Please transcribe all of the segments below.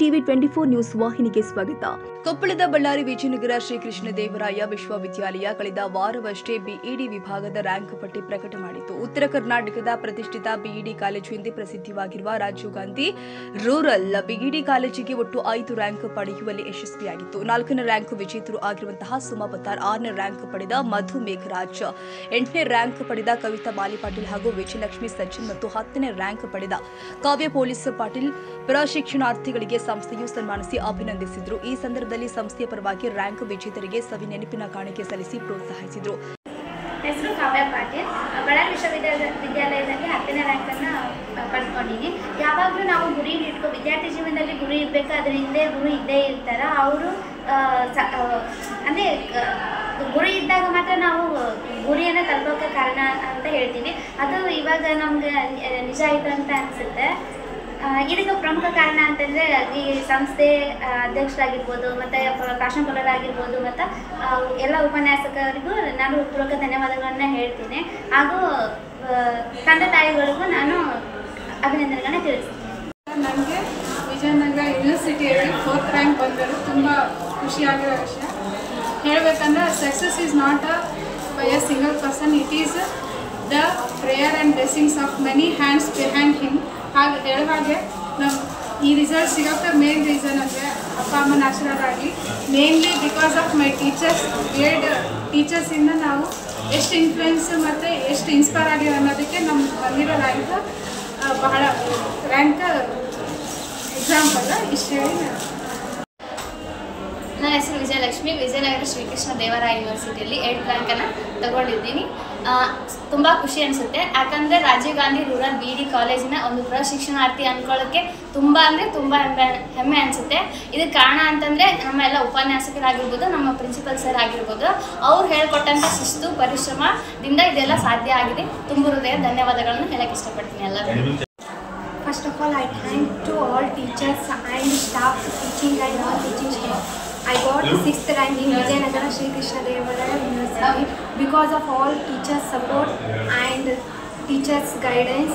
TV 24 news ವಾಹಿನಿಗೆ ಸ್ವಾಗತ. ಕೊಪ್ಪಳದ ಬಳ್ಳಾರಿ ವಿಜಯನಗರ ಶ್ರೀಕೃಷ್ಣ ದೇವರಾಯ ವಿಶ್ವವಿದ್ಯಾಲಯ ಕಳೆದ ವಾರವಷ್ಟೇ ಬಿಇಡಿ ವಿಭಾಗದ ರ್ಯಾಂಕ್ ಪಟ್ಟಿ ಪ್ರಕಟ ಮಾಡಿತ್ತು. ಉತ್ತರ ಕರ್ನಾಟಕದ ಪ್ರತಿಷ್ಠಿತ ಬಿಇಡಿ ಕಾಲೇಜು ಎಂದೇ ಪ್ರಸಿದ್ಧವಾಗಿರುವ ರಾಜೀವ್ ಗಾಂಧಿ ರೂರಲ್ ಬಿಇಡಿ ಕಾಲೇಜಿಗೆ ಒಟ್ಟು 5 ರ್ಯಾಂಕ್ ಪಡೆಯುವಲ್ಲಿ ಯಶಸ್ವಿಯಾಗಿತ್ತು. 4ನೇ ರ್ಯಾಂಕ್ ವಿಜೇತರು ಆಗಿರುವಂತಹ ಸುಮಾ ಪತ್ತಾರ್, 6ನೇ ರ್ಯಾಂಕ್ ಪಡೆದ ಮಧು ಮೇಘರಾಜ್, 8ನೇ ರ್ಯಾಂಕ್ ಪಡೆದ ಕವಿತಾ ಮಾಲಿ ಪಾಟೀಲ್ ಹಾಗೂ ವಿಜಯಲಕ್ಷ್ಮಿ ಸಜ್ಜನ್ ಮತ್ತು 10ನೇ ರ್ಯಾಂಕ್ ಪಡೆದ ಕಾವ್ಯ ಪೊಲೀಸ್ ಪಾಟೀಲ್ ಪ್ರಶಿಕ್ಷಣಾರ್ಥಿಗಳಿಗೆ ಸಂಸ್ಥೆಯು ಸನ್ಮಾನಿಸಿ ಅಭಿನಂದಿಸಿದರು. ಈ ಸಂದರ್ಭದಲ್ಲಿ ಸಂಸ್ಥೆಯ ಪರವಾಗಿ ರ್ಯಾಂಕ್ ವಿಜೇತರಿಗೆ ಸವಿ ನೆನಪಿನ ಕಾಣಿಕೆ ಸಲ್ಲಿಸಿ ಪ್ರೋತ್ಸಾಹಿಸಿದರು. ಹೆಸರು ಕಾವ್ಯ ಪಾಟೀಲ್, ಬಳ್ಳಾರಿ ವಿಶ್ವವಿದ್ಯಾಲಯದಲ್ಲಿ 10ನೇ ರ್ಯಾಂಕ್ ಅನ್ನು ಪಡ್ಕೊಂಡಿದ್ದೀನಿ. ಯಾವಾಗಲೂ ನಾವು ಗುರಿ ಇಟ್ಕೊ ವಿದ್ಯಾರ್ಥಿ ಜೀವನದಲ್ಲಿ ಗುರಿ ಇರಬೇಕು, ಅದರ ಹಿಂದೆ ಗುರು ಇದ್ದೇ ಇರ್ತಾರೆ. ಅವರು ಅಂದರೆ ಗುರಿ ಇದ್ದಾಗ ಮಾತ್ರ ನಾವು ಗುರಿಯನ್ನು ತಲುಪೋಕ್ಕೆ ಕಾರಣ ಅಂತ ಹೇಳ್ತೀವಿ. ಅದು ಇವಾಗ ನಮ್ಗೆ ನಿಜ ಆಯಿತು ಅಂತ ಅನಿಸುತ್ತೆ. ಇದಕ್ಕೆ ಪ್ರಮುಖ ಕಾರಣ ಅಂತಂದರೆ ಈ ಸಂಸ್ಥೆ ಅಧ್ಯಕ್ಷರಾಗಿರ್ಬೋದು ಮತ್ತು ಪ್ರಾಂಶುಪಾಲರಾಗಿರ್ಬೋದು ಮತ್ತು ಎಲ್ಲ ಉಪನ್ಯಾಸಕರಿಗೂ ನಾನು ಪೂರ್ವಕ ಧನ್ಯವಾದಗಳನ್ನು ಹೇಳ್ತೀನಿ. ಹಾಗೂ ತಂದೆ ತಾಯಿಗಳಿಗೂ ನಾನು ಅಭಿನಂದನೆಗಳನ್ನ ತಿಳಿಸ್ತೀನಿ. ನನಗೆ ವಿಜಯನಗರ ಯೂನಿವರ್ಸಿಟಿಯಲ್ಲಿ 4th ರ್ಯಾಂಕ್ ಬಂದಿರೋದು ತುಂಬ ಖುಷಿಯಾಗಿರೋ ವಿಷಯ. ಹೇಳಬೇಕಂದ್ರೆ success is not by a single person, it is the prayer and blessings of many hands behind him. ಹಾಗೆ ಹೇಳೋ ಹಾಗೆ ನಮ್ಮ ಈ ರಿಸಲ್ಟ್ ಸಿಗೋಕ್ಕೆ ಮೇನ್ ರೀಸನ್ ಅಂದರೆ ಅಪ್ಪ ಅಮ್ಮನ ಆಶೀರ್ವಾದ ಆಗಿ, mainly because of my teachers. Grade ಟೀಚರ್ಸಿಂದ ನಾವು ಎಷ್ಟು ಇನ್ಫ್ಲುಯೆನ್ಸ್ ಮತ್ತು ಎಷ್ಟು ಇನ್ಸ್ಪೈರ್ ಆಗಿರೋ ಅನ್ನೋದಕ್ಕೆ ನಮ್ಗೆ ಬಂದಿರೋ ರ್ಯಾಂಕ್ ಬಹಳ ರ್ಯಾಂಕ್ ಎಕ್ಸಾಂಪಲ್. ಇಷ್ಟು ಹೇಳಿ ನನ್ನ ಹೆಸರು ವಿಜಯಲಕ್ಷ್ಮಿ, ವಿಜಯನಗರ ಶ್ರೀಕೃಷ್ಣ ದೇವರಾಯ ಯೂನಿವರ್ಸಿಟಿಯಲ್ಲಿ 8th ರ್ಯಾಂಕನ್ನು ತಗೊಂಡಿದ್ದೀನಿ. ತುಂಬ ಖುಷಿ ಅನಿಸುತ್ತೆ. ಯಾಕಂದರೆ ರಾಜೀವ್ ಗಾಂಧಿ ರೂರಲ್ ಬಿಇಡಿ ಕಾಲೇಜಿನ ಒಂದು ಪ್ರಶಿಕ್ಷಣಾರ್ಥಿ ಅಂದ್ಕೊಳ್ಳೋಕ್ಕೆ ತುಂಬ ಅಂದರೆ ತುಂಬ ಹೆಮ್ಮೆ ಅನಿಸುತ್ತೆ. ಇದಕ್ಕೆ ಕಾರಣ ಅಂತಂದರೆ ನಮ್ಮ ಎಲ್ಲ ಉಪನ್ಯಾಸಕರಾಗಿರ್ಬೋದು, ನಮ್ಮ ಪ್ರಿನ್ಸಿಪಲ್ ಸರ್ ಆಗಿರ್ಬೋದು, ಅವ್ರು ಹೇಳ್ಕೊಟ್ಟಂಥ ಶಿಸ್ತು ಪರಿಶ್ರಮದಿಂದ ಇದೆಲ್ಲ ಸಾಧ್ಯ ಆಗಿದೆ. ತುಂಬ ಹೃದಯ ಧನ್ಯವಾದಗಳನ್ನು ಹೇಳಕ್ಕೆ ಇಷ್ಟಪಡ್ತೀನಿ ಎಲ್ಲರಿಗೂ. First of all, I thank to all teachers and staff, teaching and non-teaching staff. I got 6th rank in Vijayanagara Sri Krishna Devaraya University because of all teachers' support and teachers' guidance.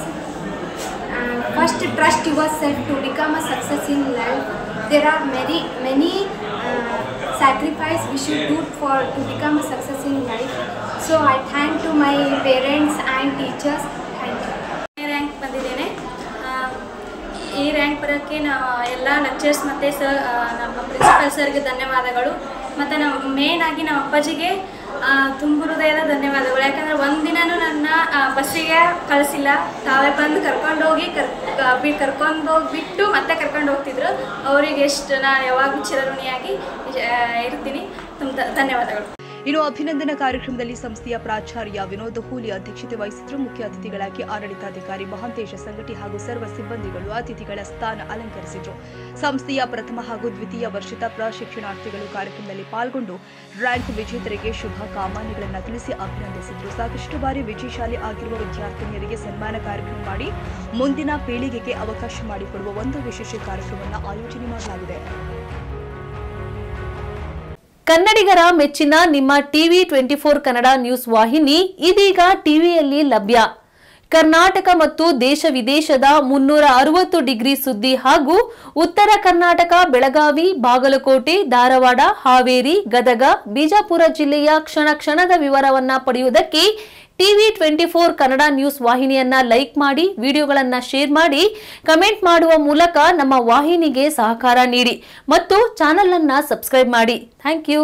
First, trust yourself to become a success in life. There are many sacrifice we should do to become a success in life. So I thank to my parents and teachers. Thank you. Rank ಬಂದಿದ್ದೇನೆ. ಈ rank ಬರೋಕ್ಕೆ ಎಲ್ಲ lectures ಮತ್ತು ನಮ್ಮ principal ಸರ್ಗೆ ಧನ್ಯವಾದಗಳು. ಮತ್ತು main ಆಗಿ ನಮ್ಮ ಅಪ್ಪಾಜಿಗೆ ತುಂಬ ಹೃದಯದ ಧನ್ಯವಾದಗಳು. ಯಾಕಂದರೆ ಒಂದಿನೂ ನನ್ನ ಬಸ್ಸಿಗೆ ಕಳಿಸಿಲ್ಲ, ತಾವೇ ಬಂದು ಕರ್ಕೊಂಡೋಗ್ಬಿಟ್ಟು ಮತ್ತೆ ಕರ್ಕೊಂಡು ಹೋಗ್ತಿದ್ರು. ಅವರಿಗೆ ಎಷ್ಟು ನಾನು ಯಾವಾಗಲೂ ಚಿರಋಣಿಯಾಗಿ ಇರ್ತೀನಿ. ತುಂಬ ಧನ್ಯವಾದಗಳು. ಇನ್ನು ಅಭಿನಂದನಾ ಕಾರ್ಯಕ್ರಮದಲ್ಲಿ ಸಂಸ್ಥೆಯ ಪ್ರಾಚಾರ್ಯ ವಿನೋದ್ ಹೂಲಿ ಅಧ್ಯಕ್ಷತೆ ವಹಿಸಿದ್ರು. ಮುಖ್ಯ ಅತಿಥಿಗಳಾಗಿ ಆಡಳಿತಾಧಿಕಾರಿ ಮಹಾಂತೇಶ ಸಂಗಟಿ ಹಾಗೂ ಸರ್ವ ಸಿಬ್ಬಂದಿಗಳು ಅತಿಥಿಗಳ ಸ್ಥಾನ ಅಲಂಕರಿಸಿದ್ರು. ಸಂಸ್ಥೆಯ ಪ್ರಥಮ ಹಾಗೂ ದ್ವಿತೀಯ ವರ್ಷದ ಪ್ರಶಿಕ್ಷಣಾರ್ಥಿಗಳು ಕಾರ್ಯಕ್ರಮದಲ್ಲಿ ಪಾಲ್ಗೊಂಡು ರ್ಯಾಂಕ್ ವಿಜೇತರಿಗೆ ಶುಭ ಕಾಮನೆಗಳನ್ನು ತಿಳಿಸಿ ಅಭಿನಂದಿಸಿದ್ರು. ಸಾಕಷ್ಟು ಬಾರಿ ವಿಜಯಶಾಲಿ ಆಗಿರುವ ವಿದ್ಯಾರ್ಥಿನಿಯರಿಗೆ ಸನ್ಮಾನ ಕಾರ್ಯಕ್ರಮ ಮಾಡಿ ಮುಂದಿನ ಪೀಳಿಗೆಗೆ ಅವಕಾಶ ಮಾಡಿಕೊಡುವ ಒಂದು ವಿಶೇಷ ಕಾರ್ಯಕ್ರಮವನ್ನು ಆಯೋಜನೆ ಮಾಡಲಾಗಿದೆ. ಕನ್ನಡಿಗರ ಮೆಚ್ಚಿನ ನಿಮ್ಮ ಟಿವಿ 24 ಕನ್ನಡ ನ್ಯೂಸ್ ವಾಹಿನಿ ಇದೀಗ ಟಿವಿಯಲ್ಲಿ ಲಭ್ಯ. ಕರ್ನಾಟಕ ಮತ್ತು ದೇಶ ವಿದೇಶದ 360 ಡಿಗ್ರಿ ಸುದ್ದಿ ಹಾಗೂ ಉತ್ತರ ಕರ್ನಾಟಕ, ಬೆಳಗಾವಿ, ಬಾಗಲಕೋಟೆ, ಧಾರವಾಡ, ಹಾವೇರಿ, ಗದಗ, ಬಿಜಾಪುರ ಜಿಲ್ಲೆಯ ಕ್ಷಣ ಕ್ಷಣದ ವಿವರವನ್ನ ಪಡೆಯುವುದಕ್ಕೆ ಟಿವಿ 24 ಕನ್ನಡ ನ್ಯೂಸ್ ವಾಹಿನಿಯನ್ನ ಲೈಕ್ ಮಾಡಿ, ವಿಡಿಯೋಗಳನ್ನ ಶೇರ್ ಮಾಡಿ, ಕಮೆಂಟ್ ಮಾಡುವ ಮೂಲಕ ನಮ್ಮ ವಾಹಿನಿಗೆ ಸಹಕಾರ ನೀಡಿ ಮತ್ತು ಚಾನೆಲ್ ಅನ್ನ ಸಬ್ಸ್ಕ್ರೈಬ್ ಮಾಡಿ. Thank you.